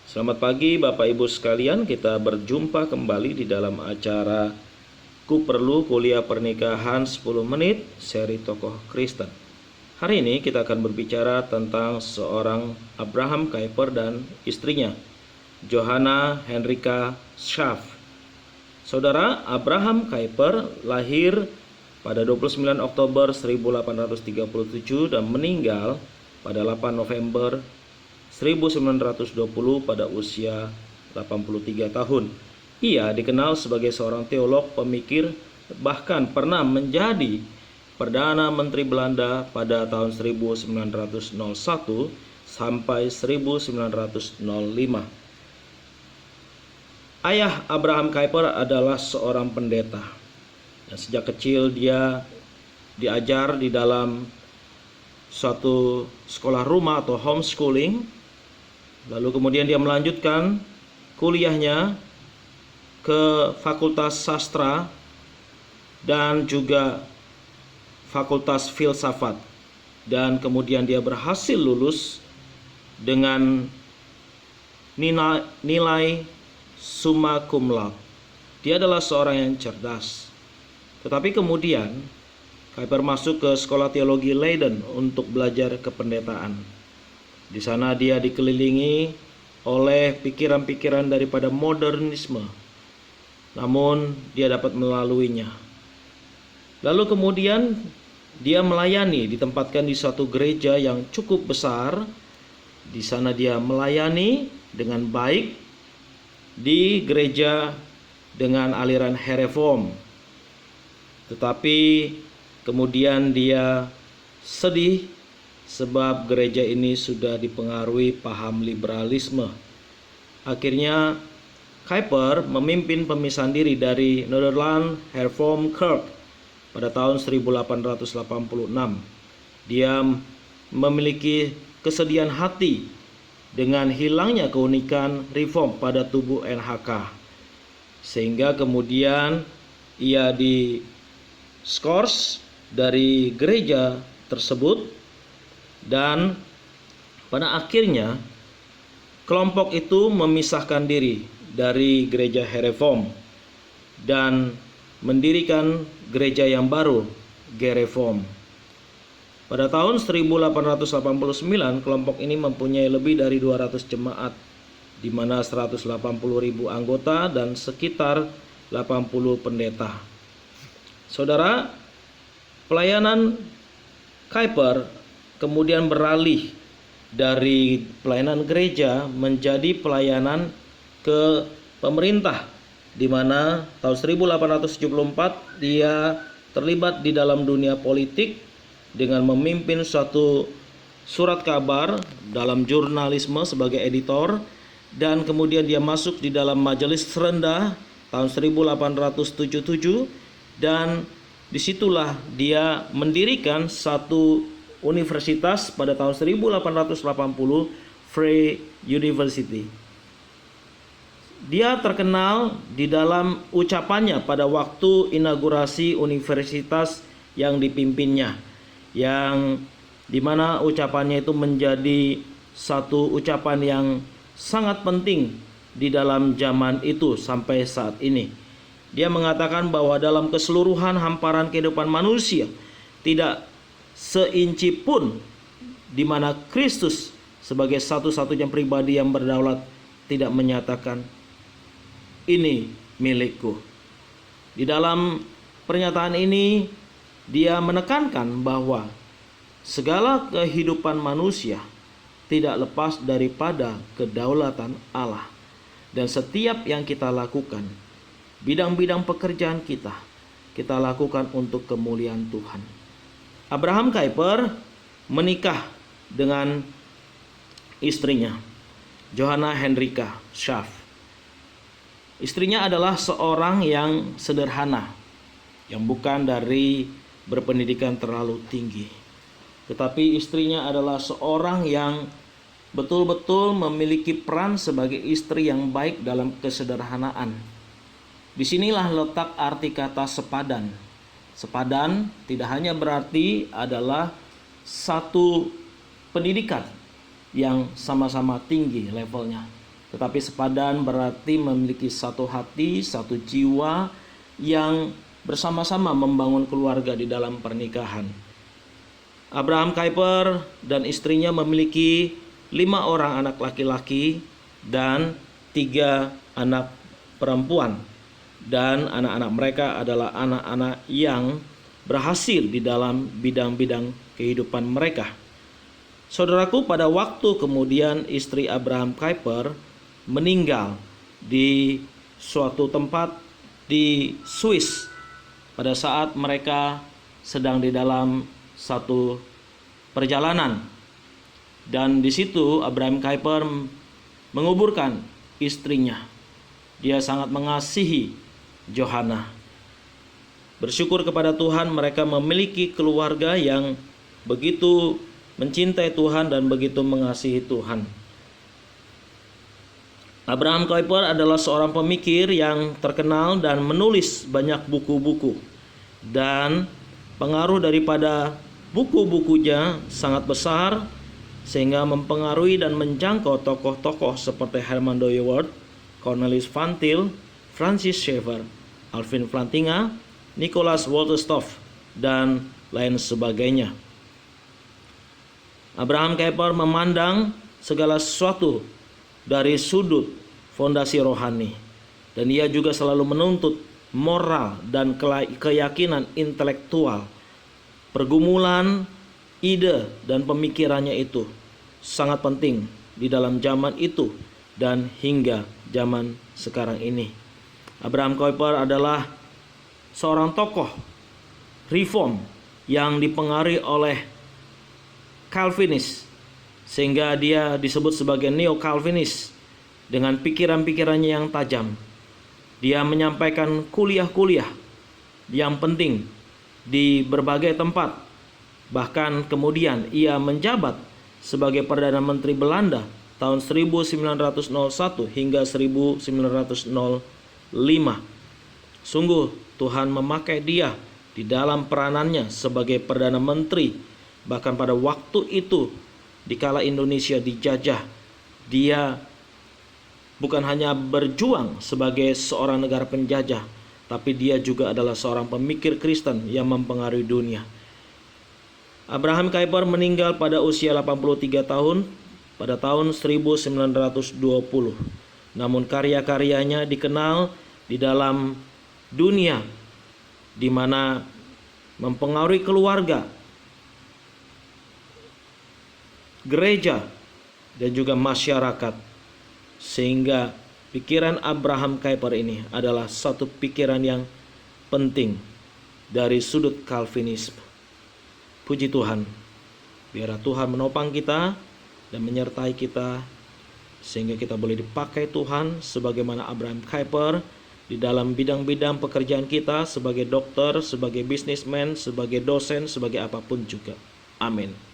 Selamat pagi Bapak Ibu sekalian, kita berjumpa kembali di dalam acara Ku Perlu Kuliah Pernikahan 10 Menit seri tokoh Kristen. Hari ini kita akan berbicara tentang seorang Abraham Kuyper dan istrinya, Johanna Henrika Schaaf. Saudara, Abraham Kuyper lahir pada 29 Oktober 1837 dan meninggal pada 8 November 1920 pada usia 83 tahun. Ia dikenal sebagai seorang teolog, pemikir, bahkan pernah menjadi Perdana Menteri Belanda pada tahun 1901 sampai 1905. Ayah Abraham Kuyper adalah seorang pendeta. Sejak kecil dia diajar di dalam suatu sekolah rumah atau homeschooling. Lalu kemudian dia melanjutkan kuliahnya ke Fakultas Sastra dan juga Fakultas Filsafat. Dan kemudian dia berhasil lulus dengan nilai summa cum laude. Dia adalah seorang yang cerdas. Tetapi kemudian Kuyper masuk ke sekolah teologi Leiden untuk belajar kependetaan. Di sana dia dikelilingi oleh pikiran-pikiran daripada modernisme. Namun dia dapat melaluinya. Lalu kemudian dia melayani, ditempatkan di suatu gereja yang cukup besar. Di sana dia melayani dengan baik di gereja dengan aliran Reform. Tetapi kemudian dia sedih sebab gereja ini sudah dipengaruhi paham liberalisme. Akhirnya Kuyper memimpin pemisahan diri dari Netherlands Hervormde Kerk pada tahun 1886. Dia memiliki kesedihan hati dengan hilangnya keunikan reform pada tubuh NHK, sehingga kemudian ia diskors dari gereja tersebut. Dan pada akhirnya kelompok itu memisahkan diri dari gereja Hervormde dan mendirikan gereja yang baru, Gereform. Pada tahun 1889 kelompok ini mempunyai lebih dari 200 jemaat, di mana 180.000 anggota dan sekitar 80 pendeta. Saudara, pelayanan Kuyper kemudian beralih dari pelayanan gereja menjadi pelayanan ke pemerintah, di mana tahun 1874 dia terlibat di dalam dunia politik dengan memimpin suatu surat kabar dalam jurnalisme sebagai editor, dan kemudian dia masuk di dalam majelis rendah tahun 1877, dan disitulah dia mendirikan satu universitas pada tahun 1880, Free University. Dia terkenal di dalam ucapannya pada waktu inaugurasi universitas yang dipimpinnya, yang dimana ucapannya itu menjadi satu ucapan yang sangat penting di dalam zaman itu sampai saat ini. Dia mengatakan bahwa dalam keseluruhan hamparan kehidupan manusia tidak seinci pun di mana Kristus sebagai satu-satunya pribadi yang berdaulat tidak menyatakan, "Ini milikku." Di dalam pernyataan ini dia menekankan bahwa segala kehidupan manusia tidak lepas daripada kedaulatan Allah, dan setiap yang kita lakukan, bidang-bidang pekerjaan kita lakukan untuk kemuliaan Tuhan. Abraham Kuyper menikah dengan istrinya, Johanna Henrika Schaaf. Istrinya adalah seorang yang sederhana, yang bukan dari berpendidikan terlalu tinggi. Tetapi istrinya adalah seorang yang betul-betul memiliki peran sebagai istri yang baik dalam kesederhanaan. Disinilah letak arti kata sepadan. Sepadan tidak hanya berarti adalah satu pendidikan yang sama-sama tinggi levelnya, Tetapi sepadan berarti memiliki satu hati, satu jiwa yang bersama-sama membangun keluarga di dalam pernikahan. Abraham Kuyper dan istrinya memiliki 5 orang anak laki-laki dan 3 anak perempuan. Dan anak-anak mereka adalah anak-anak yang berhasil di dalam bidang-bidang kehidupan mereka. Saudaraku, pada waktu kemudian istri Abraham Kuyper meninggal di suatu tempat di Swiss pada saat mereka sedang di dalam satu perjalanan. Dan di situ Abraham Kuyper menguburkan istrinya. Dia sangat mengasihi Johanna. Bersyukur kepada Tuhan, mereka memiliki keluarga yang begitu mencintai Tuhan dan begitu mengasihi Tuhan. Abraham Kuyper adalah seorang pemikir yang terkenal dan menulis banyak buku-buku. Dan pengaruh daripada buku-bukunya sangat besar sehingga mempengaruhi dan menjangkau tokoh-tokoh seperti Herman Dooyeweerd, Cornelis Van Til, Francis Schaeffer, Alvin Plantinga, Nicholas Wolterstorff, dan lain sebagainya. Abraham Kuyper memandang segala sesuatu dari sudut fondasi rohani, dan ia juga selalu menuntut moral dan keyakinan intelektual. Pergumulan, ide, dan pemikirannya itu sangat penting di dalam zaman itu dan hingga zaman sekarang ini. Abraham Kuyper adalah seorang tokoh reform yang dipengaruhi oleh Calvinis, sehingga dia disebut sebagai neo-Calvinis dengan pikiran-pikirannya yang tajam. Dia menyampaikan kuliah-kuliah yang penting di berbagai tempat. Bahkan kemudian ia menjabat sebagai Perdana Menteri Belanda tahun 1901 hingga 1905. Sungguh Tuhan memakai dia di dalam peranannya sebagai Perdana Menteri. Bahkan pada waktu itu, dikala Indonesia dijajah, dia bukan hanya berjuang sebagai seorang negara penjajah, tapi dia juga adalah seorang pemikir Kristen yang mempengaruhi dunia. Abraham Kuyper meninggal pada usia 83 tahun pada tahun 1920. Namun karya-karyanya dikenal di dalam dunia, di mana mempengaruhi keluarga, gereja, dan juga masyarakat. Sehingga pikiran Abraham Kuyper ini adalah satu pikiran yang penting dari sudut Calvinisme. Puji Tuhan, biarlah Tuhan menopang kita dan menyertai kita, sehingga kita boleh dipakai Tuhan sebagaimana Abraham Kuyper di dalam bidang-bidang pekerjaan kita, sebagai dokter, sebagai bisnismen, sebagai dosen, sebagai apapun juga. Amin.